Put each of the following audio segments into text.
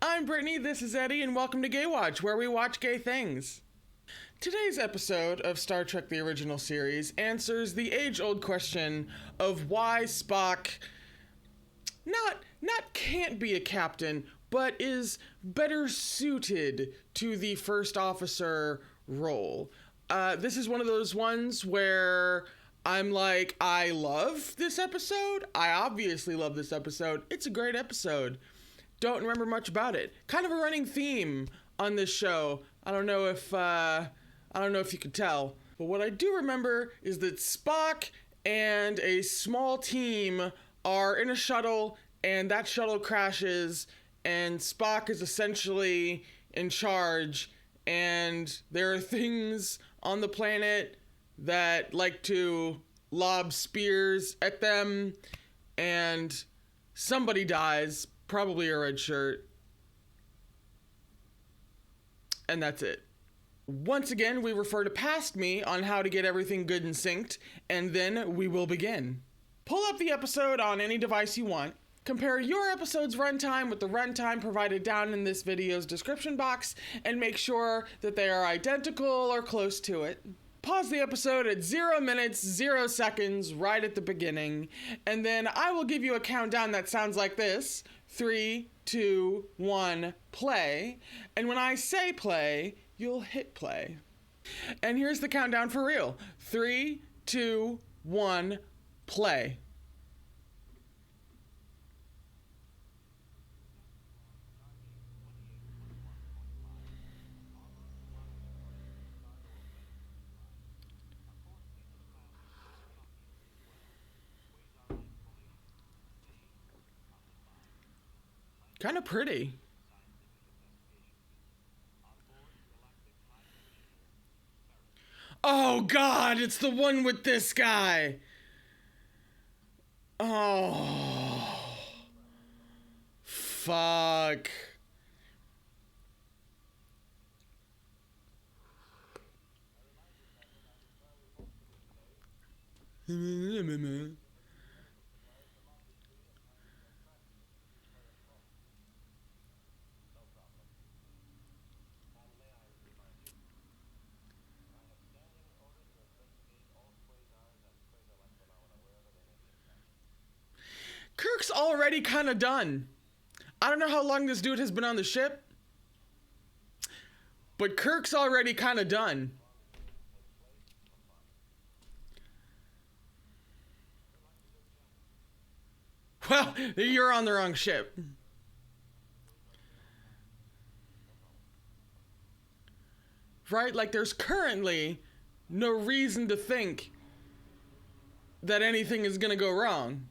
I'm Brittany, this is Eddie, and welcome to Gaywatch, where we watch gay things. Today's episode of Star Trek The Original Series answers the age-old question of why Spock not can't be a captain, but is better suited to the first officer role. This is one of those ones where I'm like, I love this episode. I obviously love this episode. It's a great episode. Don't remember much about it. Kind of a running theme on this show. I don't know if you could tell, but what I do remember is that Spock and a small team are in a shuttle, and that shuttle crashes, and Spock is essentially in charge, and there are things on the planet that like to lob spears at them, and somebody dies, probably a red shirt, and that's it. Once again, we refer to Past Me on how to get everything good and synced, and then we will begin. Pull up the episode on any device you want. Compare your episode's runtime with the runtime provided down in this video's description box, and make sure that they are identical or close to it. Pause the episode at 0 minutes, 0 seconds, right at the beginning, and then I will give you a countdown that sounds like this. 3, 2, 1, play. And when I say play, you'll hit play. And here's the countdown for real. 3, 2, 1, play. Kind of pretty. Oh God, it's the one with this guy. Oh, fuck. Kirk's already kind of done. I don't know how long this dude has been on the ship, but Kirk's already kind of done. Well, you're on the wrong ship. Right? Like, there's currently no reason to think that anything is gonna go wrong.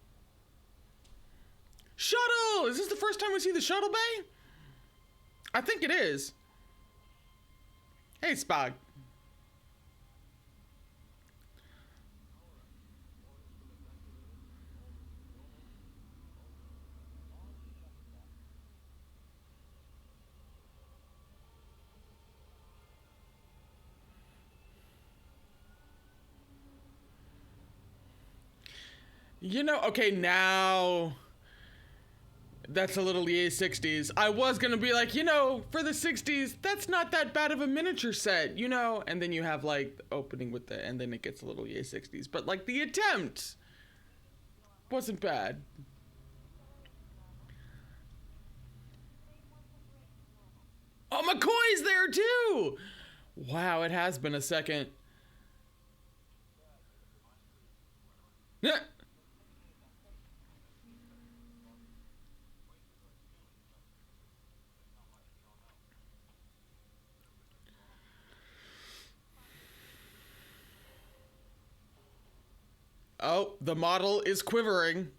Shuttle! Is this the first time we see the shuttle bay? I think it is. Hey, Spock. You know, okay, now that's a little EA 60s. I was gonna be like, you know, for the 60s, that's not that bad of a miniature set, you know? And then you have like the opening with the, and then it gets a little EA 60s. But like the attempt wasn't bad. Oh, McCoy's there too! Wow, it has been a second. Yeah. Oh, the model is quivering.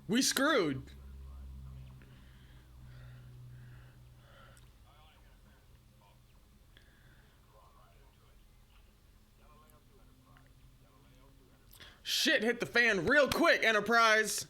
We screwed. Shit hit the fan real quick, Enterprise.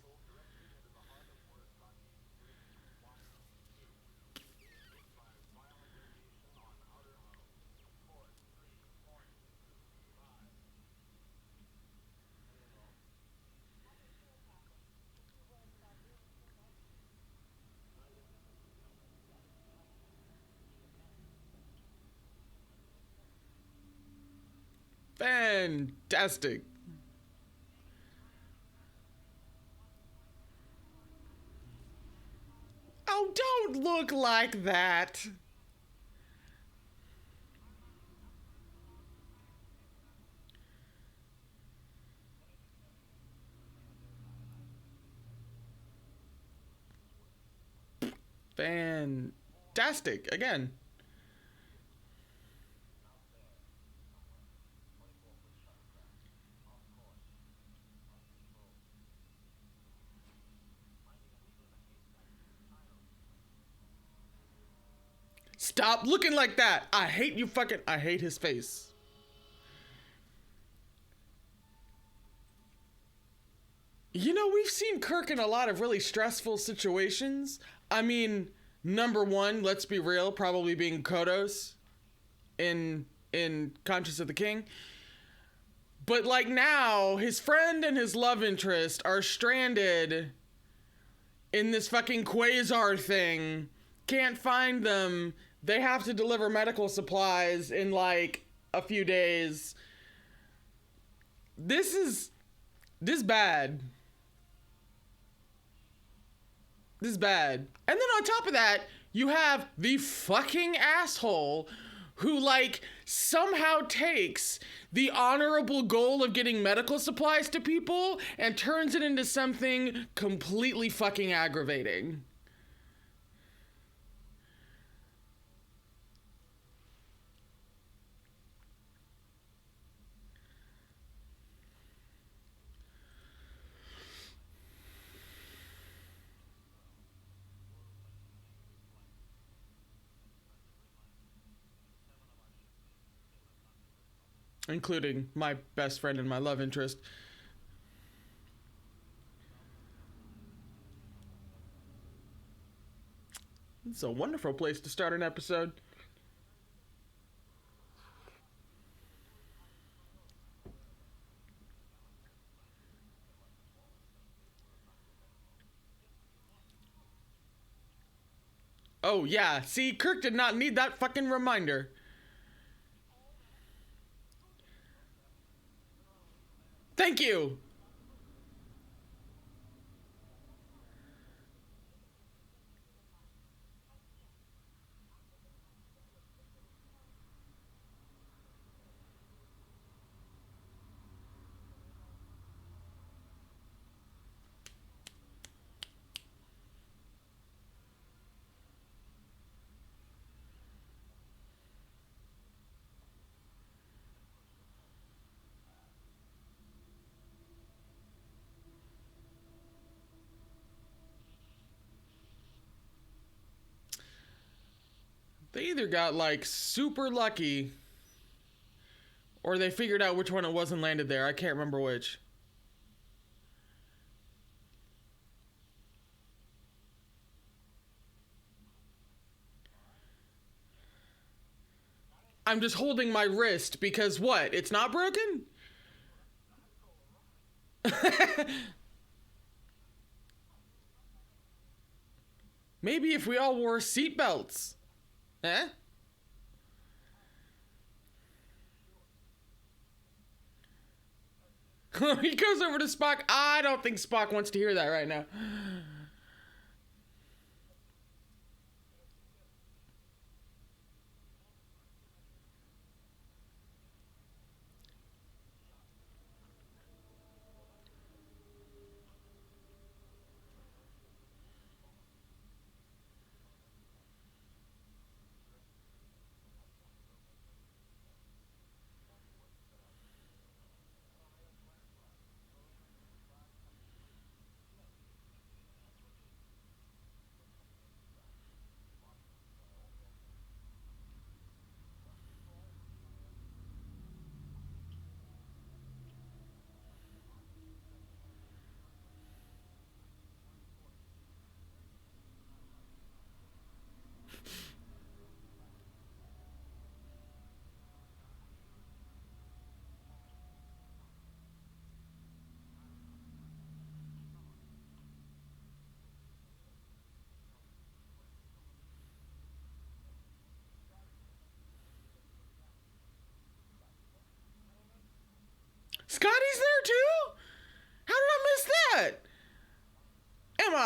Fantastic. Oh, don't look like that. Fantastic. Again. Stop looking like that. I hate you fucking. I hate his face. You know, we've seen Kirk in a lot of really stressful situations. I mean, number one, let's be real, probably being Kodos in Conscience of the King. But like now, his friend and his love interest are stranded in this fucking quasar thing. Can't find them. They have to deliver medical supplies in like a few days. This is bad. This is bad. And then on top of that, you have the fucking asshole who, like, somehow takes the honorable goal of getting medical supplies to people and turns it into something completely fucking aggravating. Including my best friend and my love interest. It's a wonderful place to start an episode. Oh, yeah. See, Kirk did not need that fucking reminder. Thank you. They either got, like, super lucky or they figured out which one it was and landed there. I can't remember which. I'm just holding my wrist because what? It's not broken? Maybe if we all wore seatbelts. Eh? He goes over to Spock. I don't think Spock wants to hear that right now.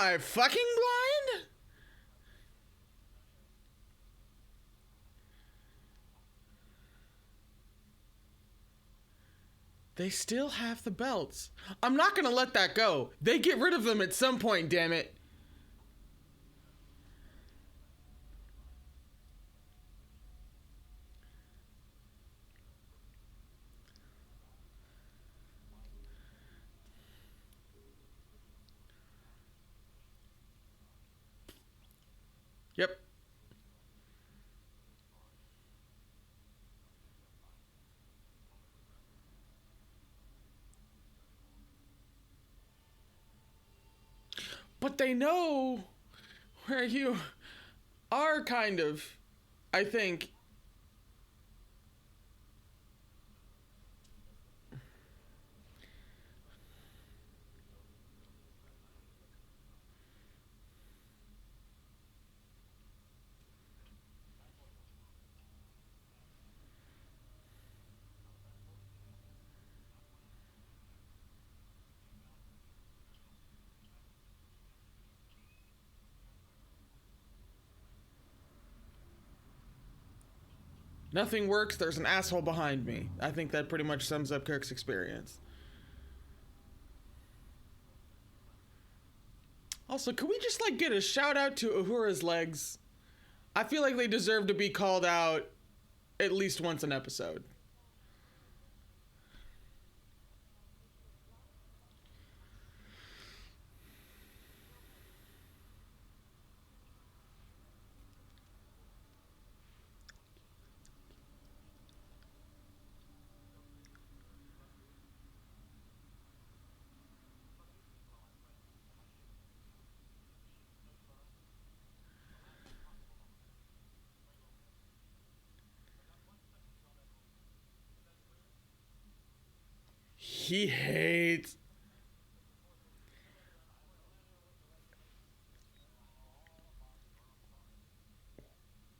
I fucking blind? They still have the belts. I'm not gonna let that go. They get rid of them at some point, damn it. Yep. But they know where you are, kind of, I think. Nothing works, there's an asshole behind me. I think that pretty much sums up Kirk's experience. Also, could we just like get a shout out to Uhura's legs? I feel like they deserve to be called out at least once an episode. He hates.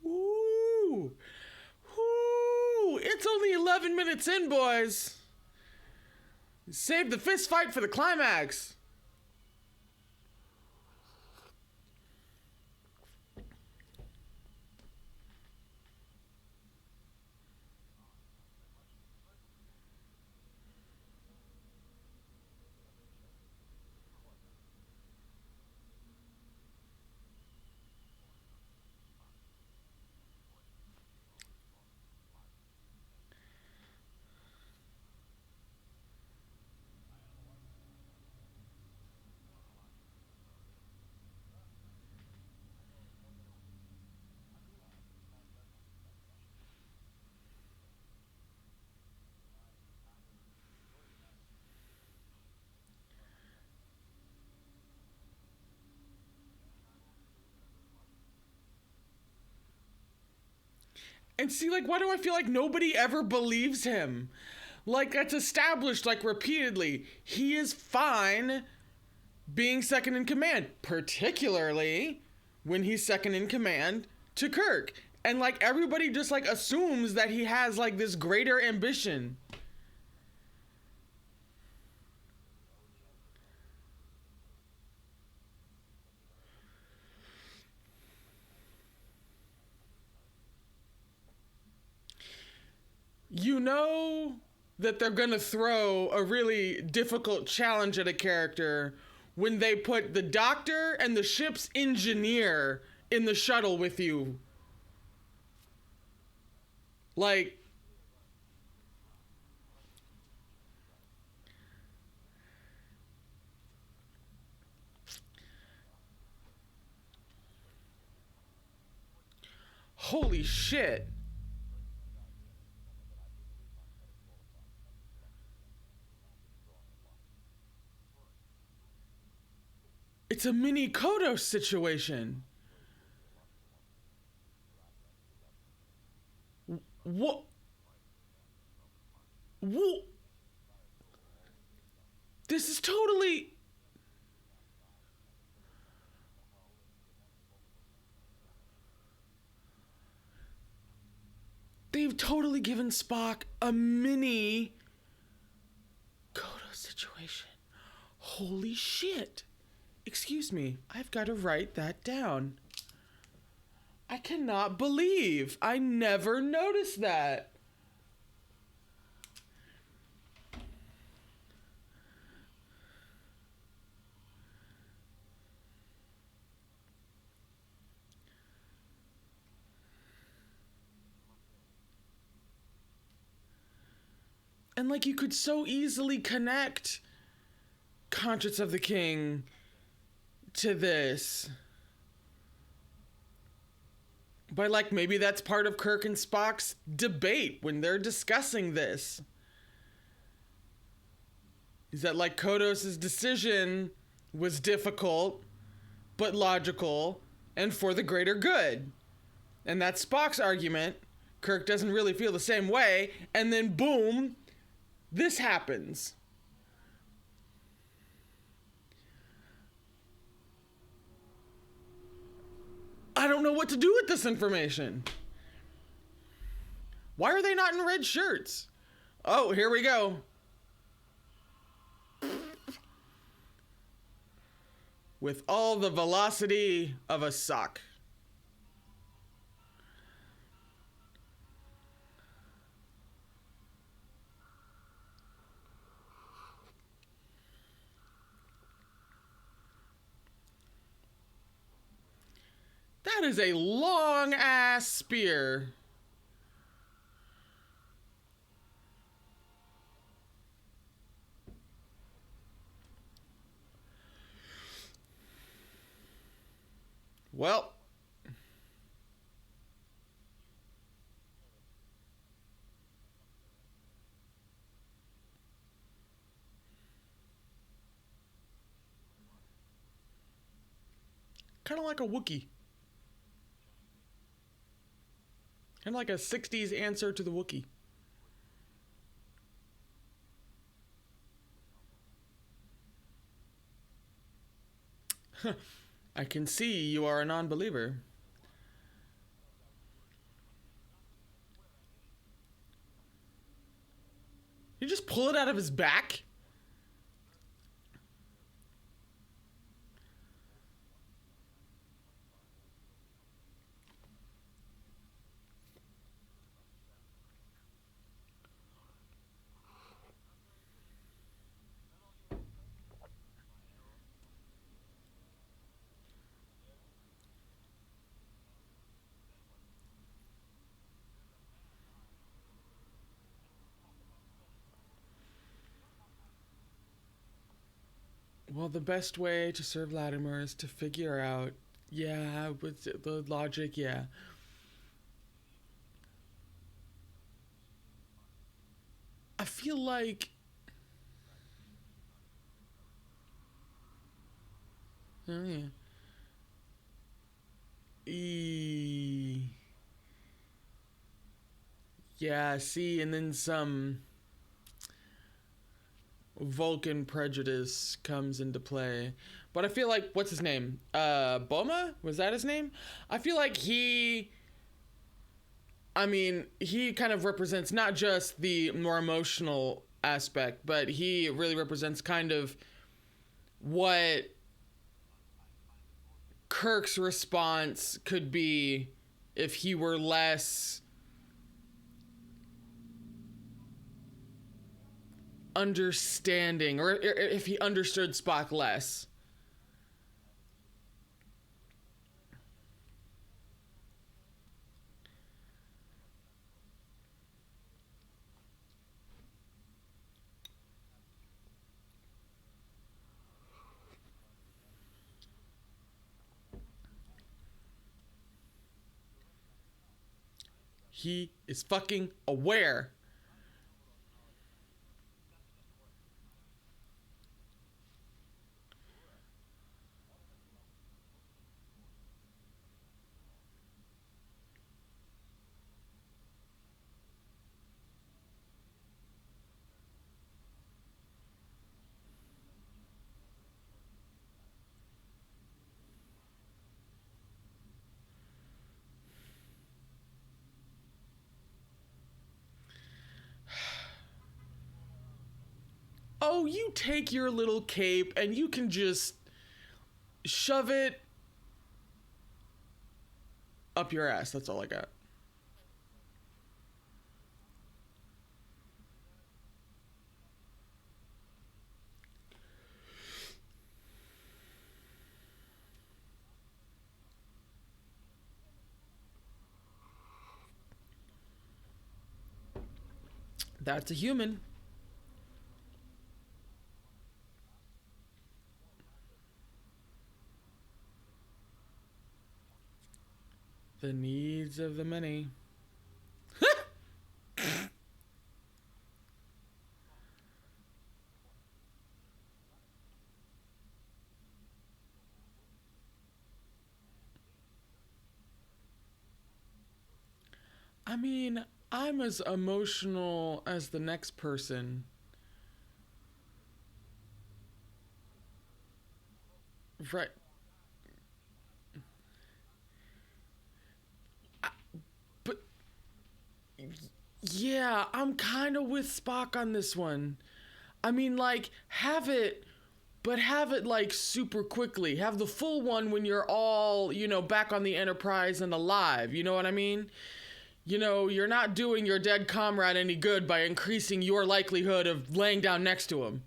Ooh. Ooh. It's only 11 minutes in, boys. Save the fist fight for the climax. And see, like, why do I feel like nobody ever believes him? Like, that's established, like, repeatedly. He is fine being second in command, particularly when he's second in command to Kirk. And, like, everybody just, like, assumes that he has, like, this greater ambition. You know that they're gonna throw a really difficult challenge at a character when they put the doctor and the ship's engineer in the shuttle with you. Like, holy shit. It's a mini Kodos situation. What? What? This is totally... They've totally given Spock a mini Kodos situation. Holy shit. Excuse me, I've got to write that down. I cannot believe I never noticed that. And like you could so easily connect Conscience of the King to this. But like maybe that's part of Kirk and Spock's debate when they're discussing this. Is that like Kodos's decision was difficult, but logical, and for the greater good. And that's Spock's argument. Kirk doesn't really feel the same way, and then boom, this happens. I don't know what to do with this information. Why are they not in red shirts? Oh, here we go. With all the velocity of a sock. That is a long ass spear. Well, kind of like a Wookiee. Kind of like a 60s answer to the Wookiee. I can see you are a non-believer. You just pull it out of his back? Well, the best way to serve Latimer is to figure out, yeah, with the logic, yeah. I feel like... Oh, yeah. Yeah, see, and then some Vulcan prejudice comes into play. But I feel like, what's his name? Boma? Was that his name? I feel like he kind of represents not just the more emotional aspect, but he really represents kind of what Kirk's response could be if he were less understanding, or if he understood Spock less. He is fucking aware. Oh, you take your little cape and you can just shove it up your ass. That's all I got. That's a human. The needs of the many. I mean, I'm as emotional as the next person. Right. But yeah, I'm kind of with Spock on this one. I mean, like, have it, but have it like super quickly. Have the full one when you're all, back on the Enterprise and alive. You know what I mean? You're not doing your dead comrade any good by increasing your likelihood of laying down next to him.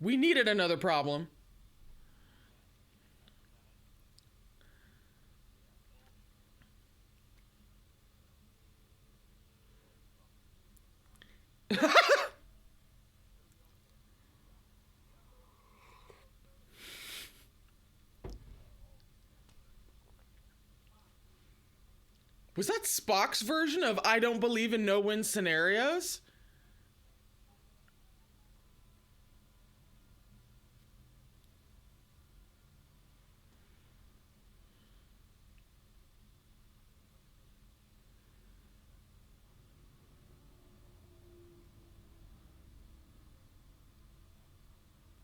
We needed another problem. Was that Spock's version of I don't believe in no-win scenarios?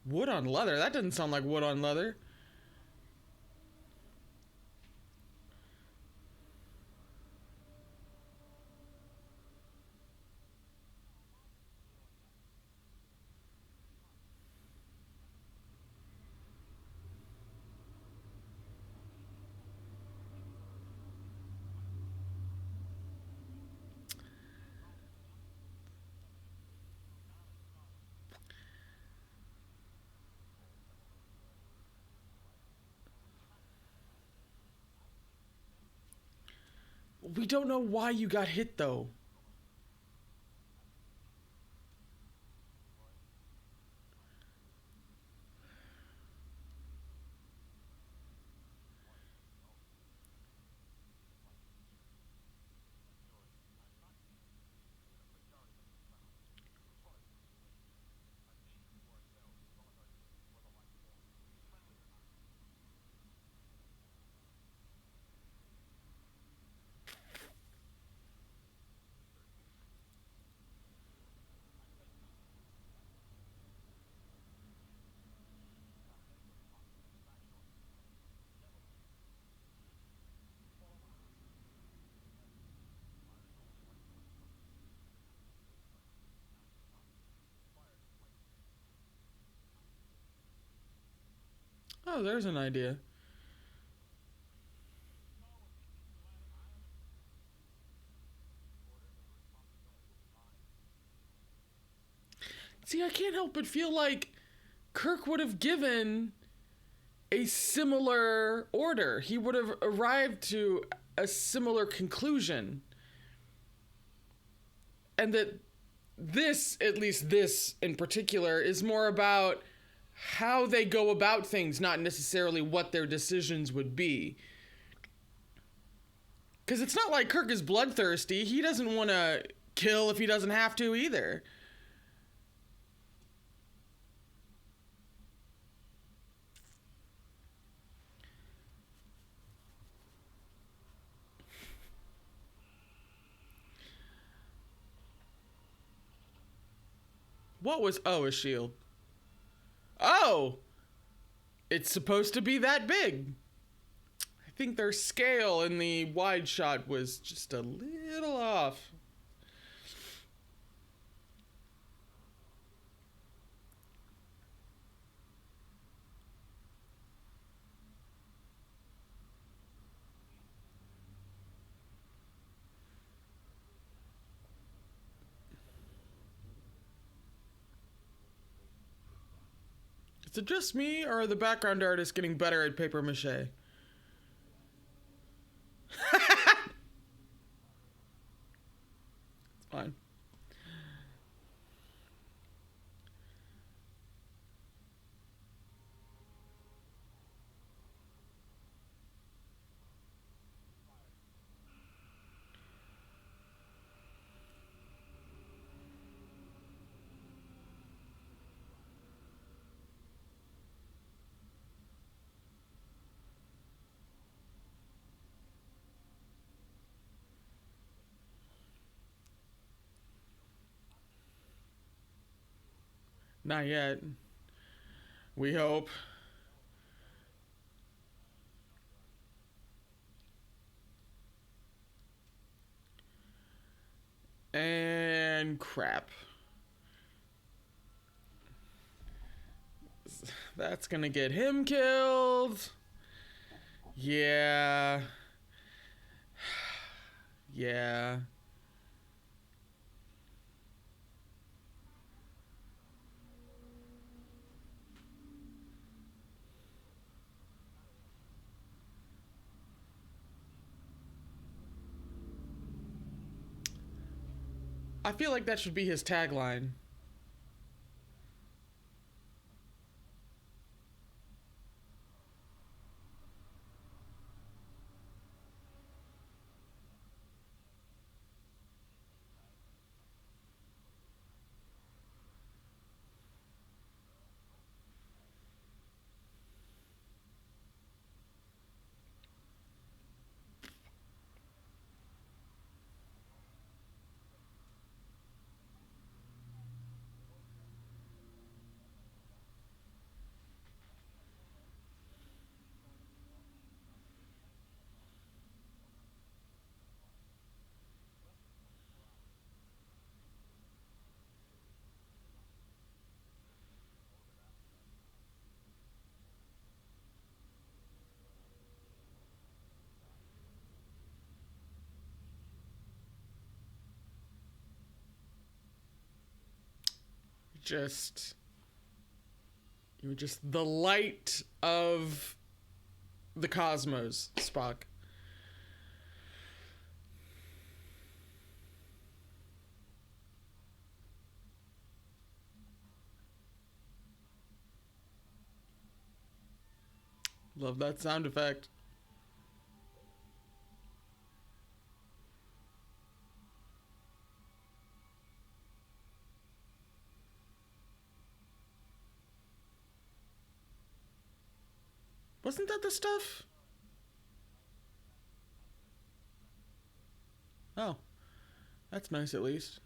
Wood on leather? That doesn't sound like wood on leather. We don't know why you got hit, though. Oh, there's an idea. See, I can't help but feel like Kirk would have given a similar order. He would have arrived to a similar conclusion. And that this, at least this in particular, is more about how they go about things, not necessarily what their decisions would be. Because it's not like Kirk is bloodthirsty. He doesn't want to kill if he doesn't have to either. What was... Oh, a shield. Oh! It's supposed to be that big. I think their scale in the wide shot was just a little off. Is it just me, or are the background artists getting better at paper mache? It's fine. Not yet. We hope. And crap. That's gonna get him killed. Yeah. Yeah. I feel like that should be his tagline. You were just the light of the cosmos, Spock. Love that sound effect. Wasn't that the stuff? Oh, that's nice at least.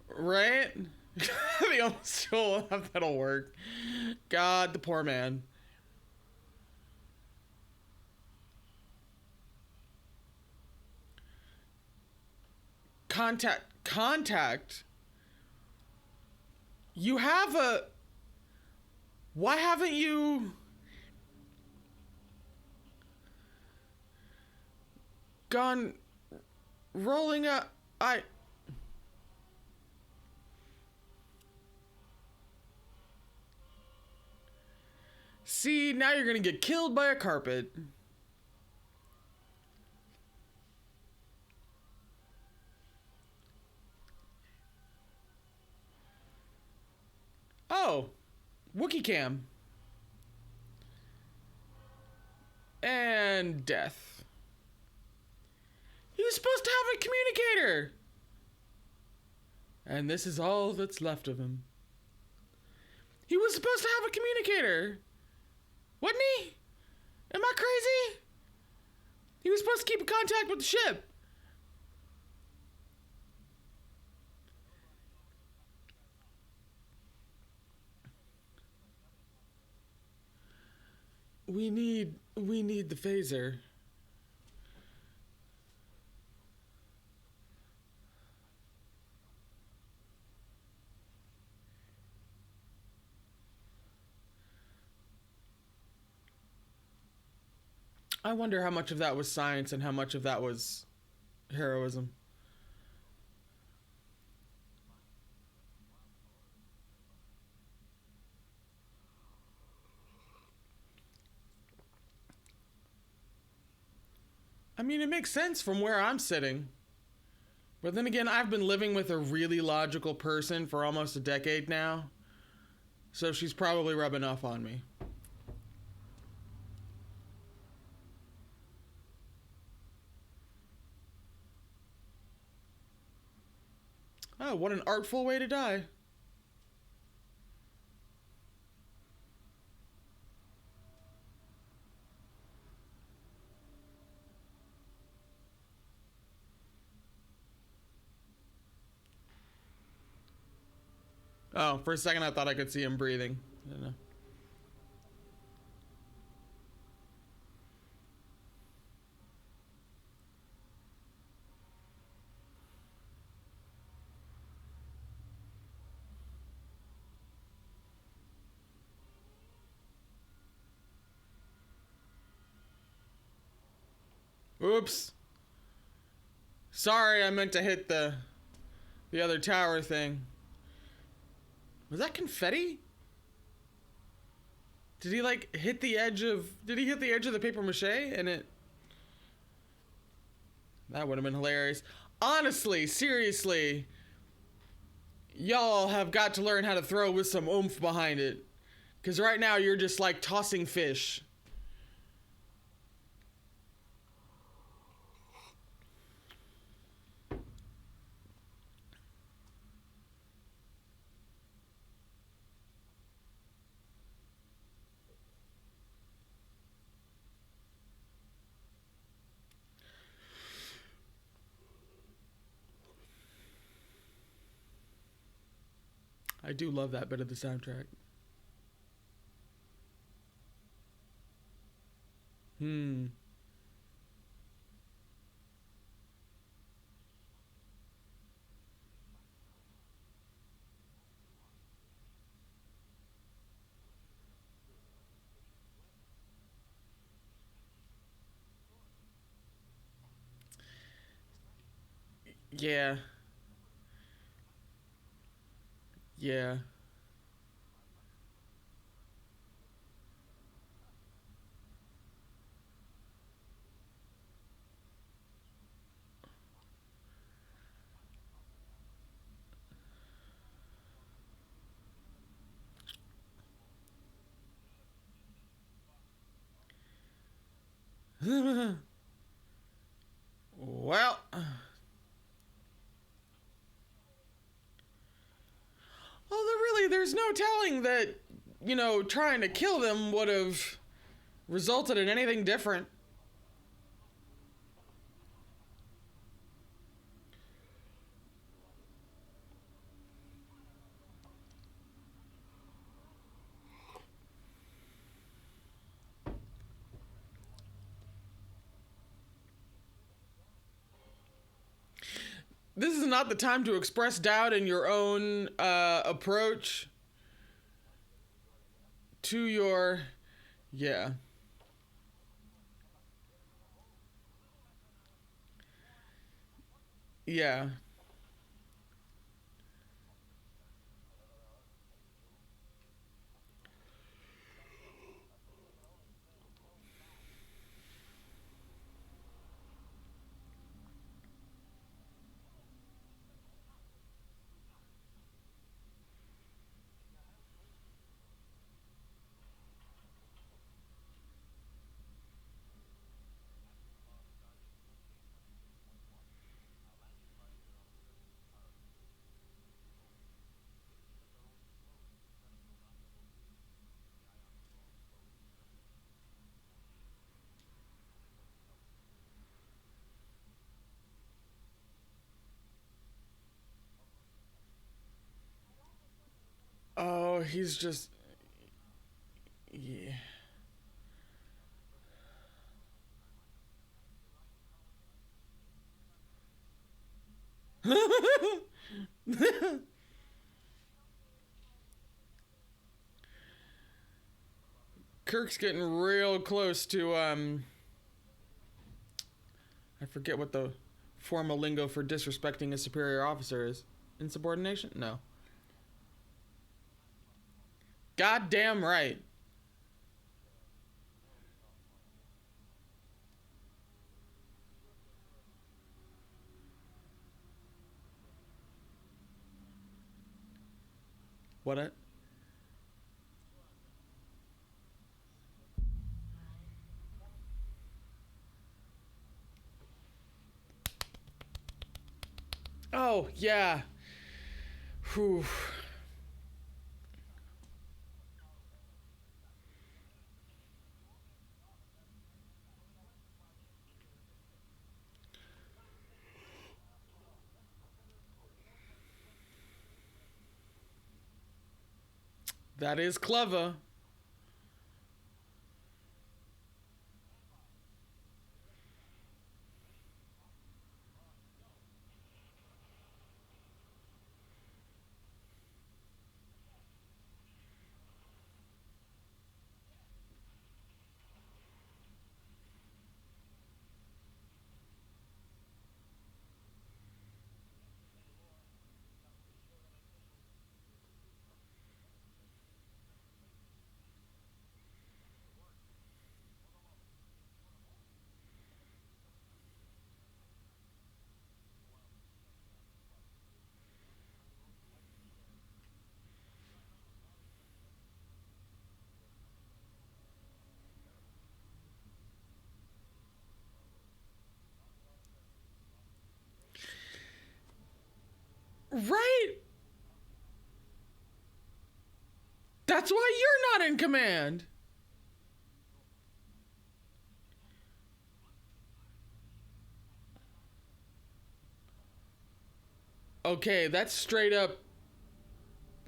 Right? The only tool that'll work. God, the poor man. Contact. You have a. Why haven't you gone rolling up? See, now you're gonna get killed by a carpet. Oh, Wookiee Cam. And death. He was supposed to have a communicator. And this is all that's left of him. He was supposed to have a communicator. Wasn't he? Am I crazy? He was supposed to keep in contact with the ship. We need the phaser. I wonder how much of that was science and how much of that was heroism. I mean, it makes sense from where I'm sitting. But then again, I've been living with a really logical person for almost a decade now. So she's probably rubbing off on me. Oh, what an artful way to die. Oh, for a second I thought I could see him breathing. I don't know. Oops. Sorry, I meant to hit the other tower thing. Was that confetti? Did he like hit the edge of the paper mache and it that would have been hilarious. Honestly, seriously, y'all have got to learn how to throw with some oomph behind it. Cause right now you're just like tossing fish. I do love that bit of the soundtrack. Hmm. Yeah. Yeah. Well, really, there's no telling that, trying to kill them would have resulted in anything different. This is not the time to express doubt in your own approach to your. Yeah. Yeah. Oh, he's just. Yeah. Kirk's getting real close to I forget what the formal lingo for disrespecting a superior officer is. Insubordination? No. Goddamn right. What a... Oh, yeah. Whew. That is clever. Right? That's why you're not in command. Okay, that's straight up...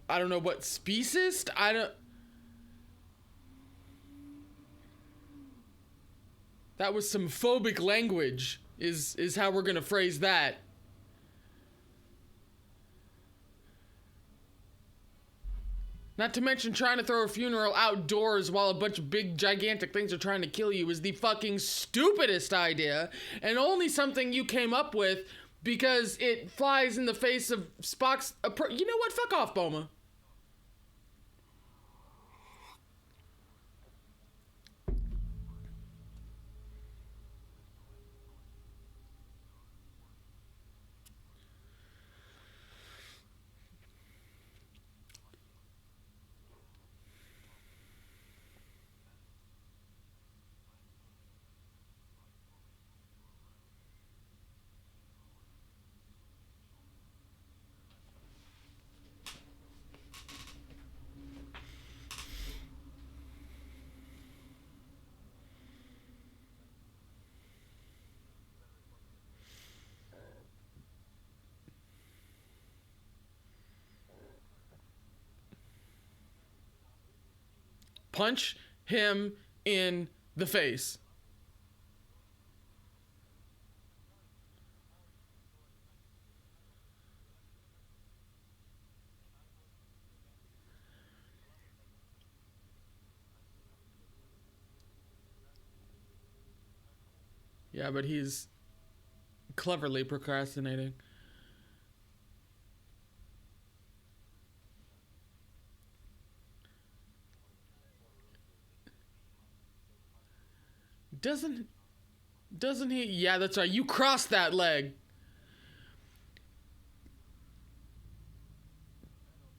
I don't know what, speciest? I don't... That was some phobic language, is how we're gonna phrase that. Not to mention trying to throw a funeral outdoors while a bunch of big gigantic things are trying to kill you is the fucking stupidest idea, and only something you came up with because it flies in the face of Spock's... You know what? Fuck off, Boma. Punch him in the face. Yeah, but he's cleverly procrastinating. Doesn't he? Yeah, that's right. You crossed that leg.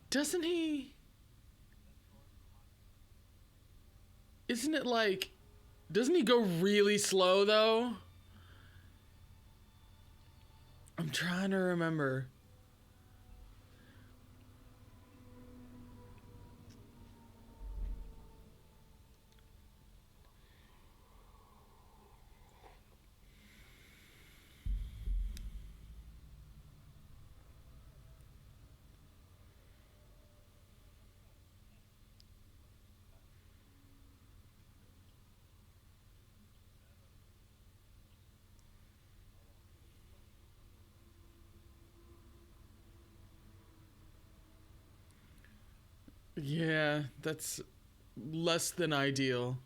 Doesn't he? Isn't it like... Doesn't he go really slow, though? I'm trying to remember. Yeah, that's less than ideal.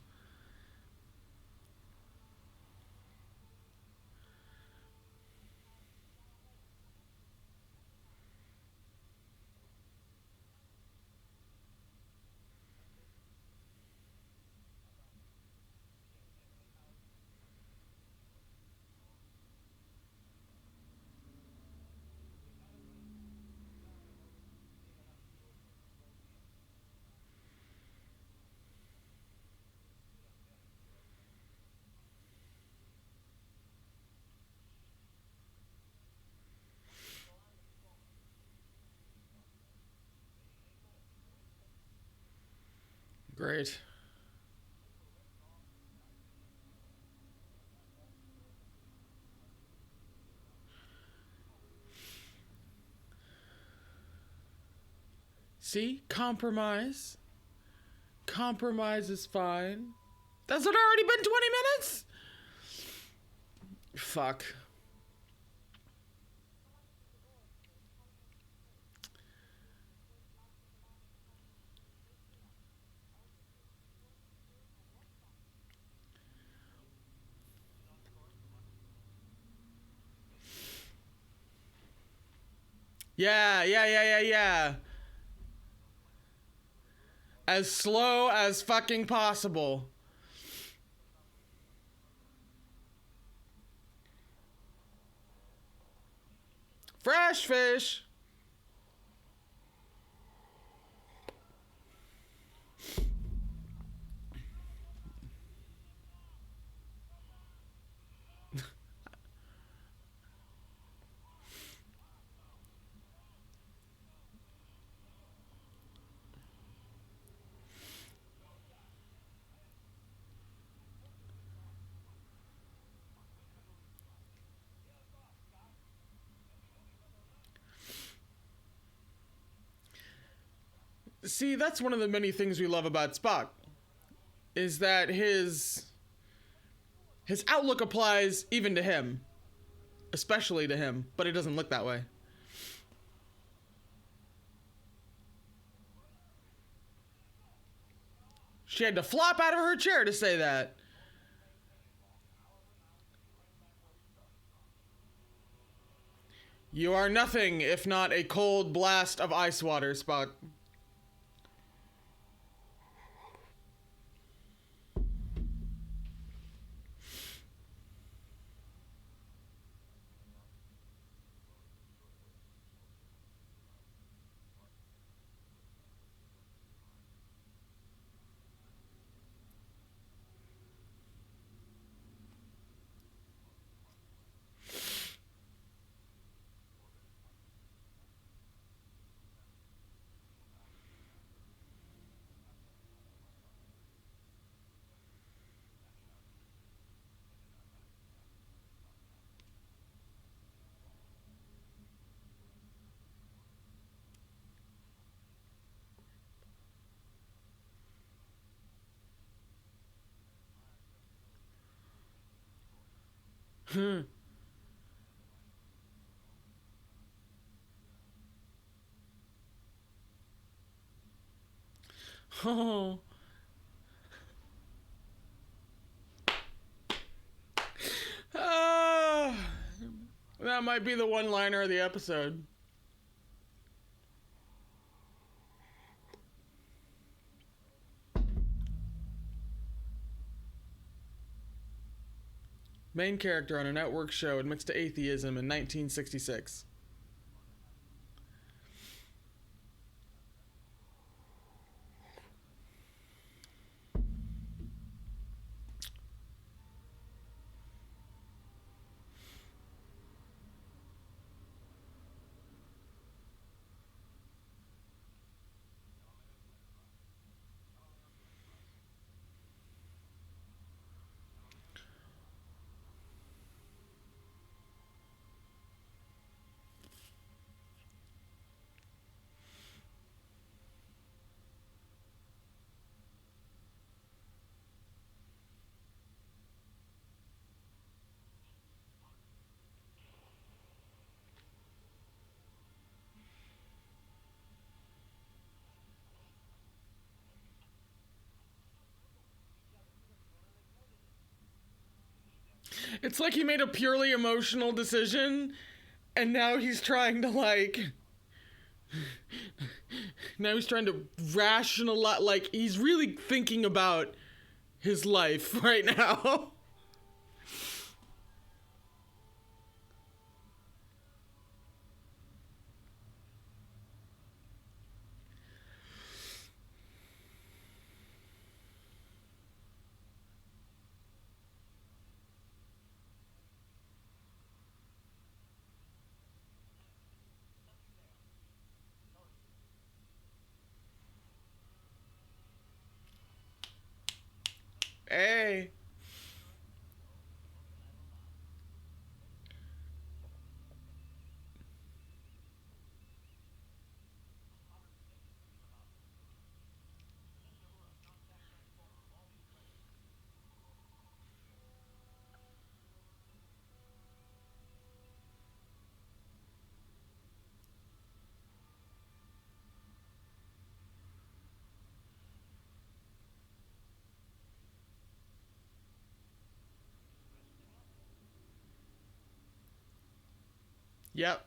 Great. See? Compromise. Compromise is fine. That's it already been 20 minutes? Fuck. Yeah. As slow as fucking possible. Fresh fish. See, that's one of the many things we love about Spock, is that his outlook applies even to him, especially to him, but it doesn't look that way. She had to flop out of her chair to say that. You are nothing if not a cold blast of ice water, Spock. Oh. Ah. That might be the one-liner of the episode. Main character on a network show admits to atheism in 1966. It's like he made a purely emotional decision, and now he's trying to now he's trying to rationalize, like, he's really thinking about his life right now. Hey. Yep.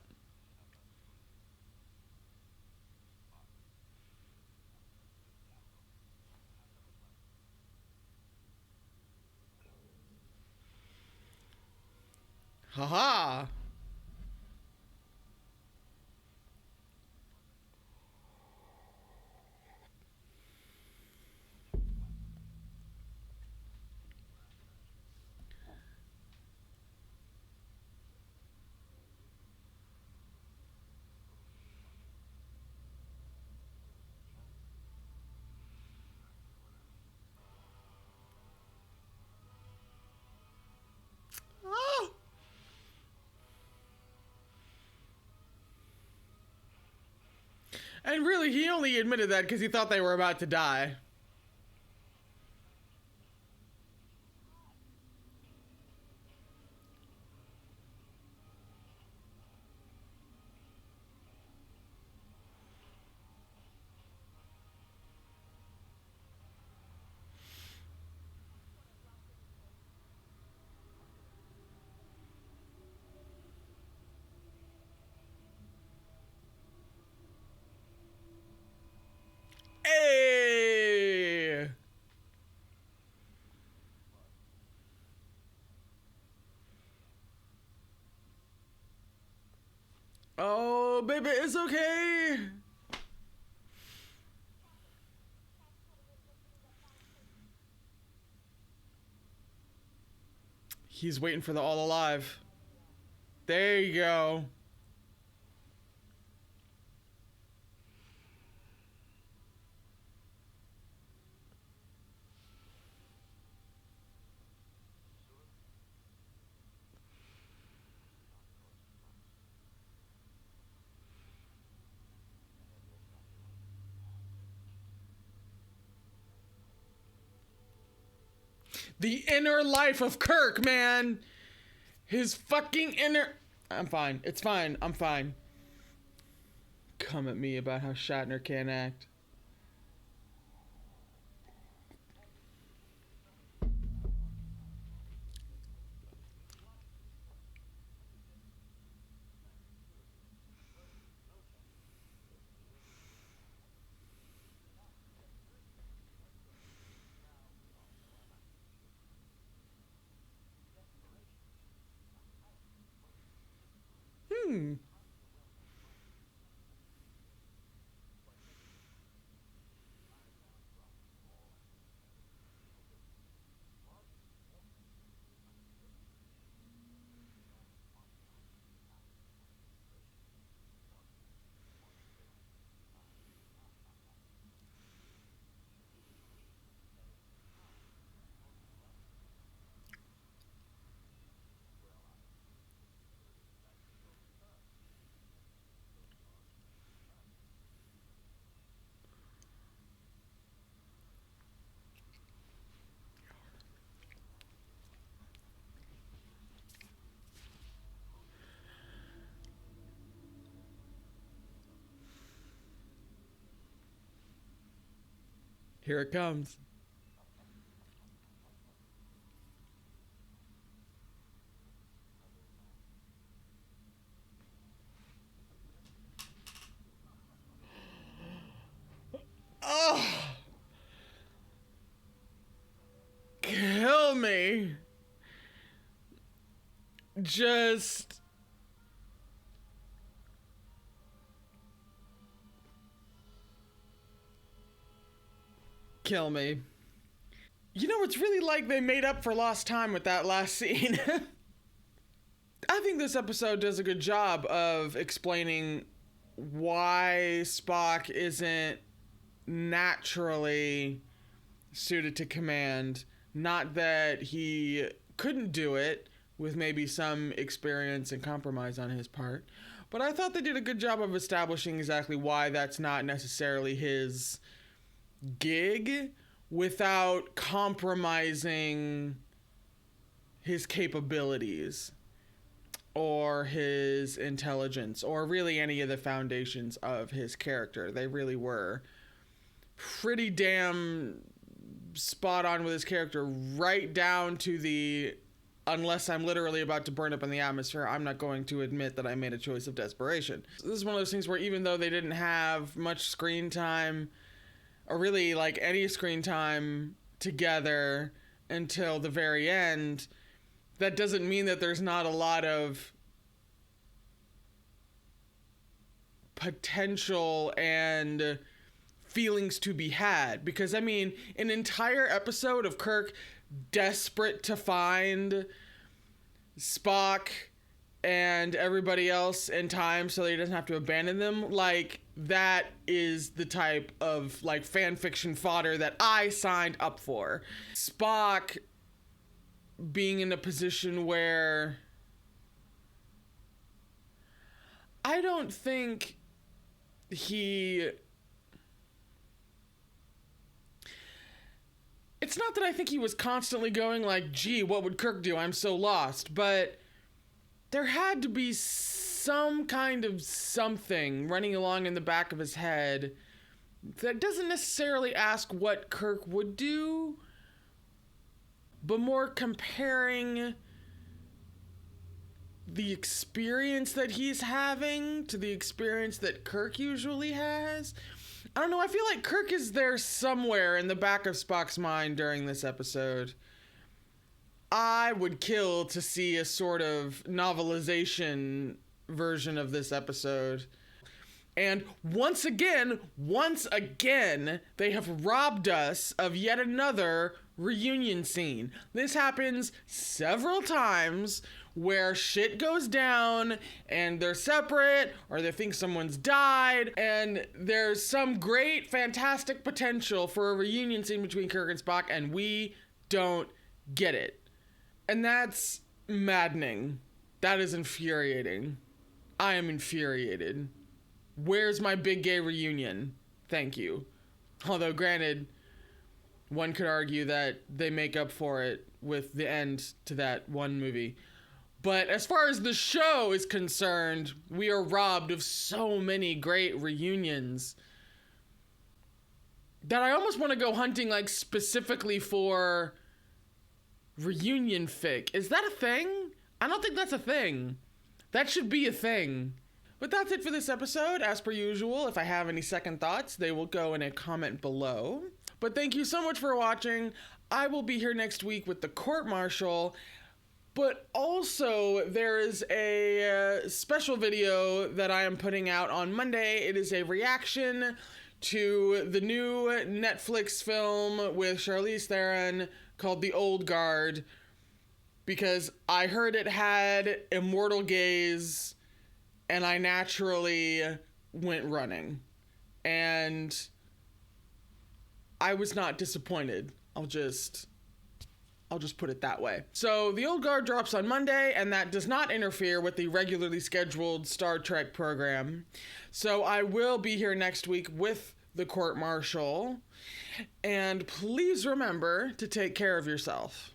Haha. Oh. And really, he only admitted that because he thought they were about to die. Hey. Oh, baby, it's okay. He's waiting for the all alive. There you go. The inner life of Kirk, man. His fucking inner. I'm fine. It's fine. I'm fine. Come at me about how Shatner can't act. Hmm. Here it comes. Oh, kill me. Just kill me. You know, it's really like they made up for lost time with that last scene. I think this episode does a good job of explaining why Spock isn't naturally suited to command. Not that he couldn't do it with maybe some experience and compromise on his part, but I thought they did a good job of establishing exactly why that's not necessarily his gig without compromising his capabilities or his intelligence or really any of the foundations of his character. They really were pretty damn spot on with his character, right down to the unless I'm literally about to burn up in the atmosphere, I'm not going to admit that I made a choice of desperation. So this is one of those things where even though they didn't have much screen time or really like any screen time together until the very end, that doesn't mean that there's not a lot of potential and feelings to be had. Because, I mean, an entire episode of Kirk desperate to find Spock and everybody else in time so that he doesn't have to abandon them, like, that is the type of, like, fan fiction fodder that I signed up for. Spock being in a position where I don't think he... It's not that I think he was constantly going like, gee, what would Kirk do? I'm so lost. But there had to be some kind of something running along in the back of his head that doesn't necessarily ask what Kirk would do, but more comparing the experience that he's having to the experience that Kirk usually has. I don't know, I feel like Kirk is there somewhere in the back of Spock's mind during this episode. I would kill to see a sort of novelization version of this episode. And once again, they have robbed us of yet another reunion scene. This happens several times where shit goes down and they're separate or they think someone's died and there's some great, fantastic potential for a reunion scene between Kirk and Spock and we don't get it. And that's maddening. That is infuriating. I am infuriated. Where's my big gay reunion? Thank you. Although granted, one could argue that they make up for it with the end to that one movie. But as far as the show is concerned, we are robbed of so many great reunions that I almost want to go hunting like specifically for reunion fic. Is that a thing? I don't think that's a thing. That should be a thing. But that's it for this episode. As per usual, if I have any second thoughts, they will go in a comment below. But thank you so much for watching. I will be here next week with the court-martial. But also, there is a special video that I am putting out on Monday. It is a reaction to the new Netflix film with Charlize Theron called The Old Guard, because I heard it had immortal gays, and I naturally went running. And I was not disappointed. I'll just put it that way. So The Old Guard drops on Monday, and that does not interfere with the regularly scheduled Star Trek program. So I will be here next week with the court-martial. And please remember to take care of yourself.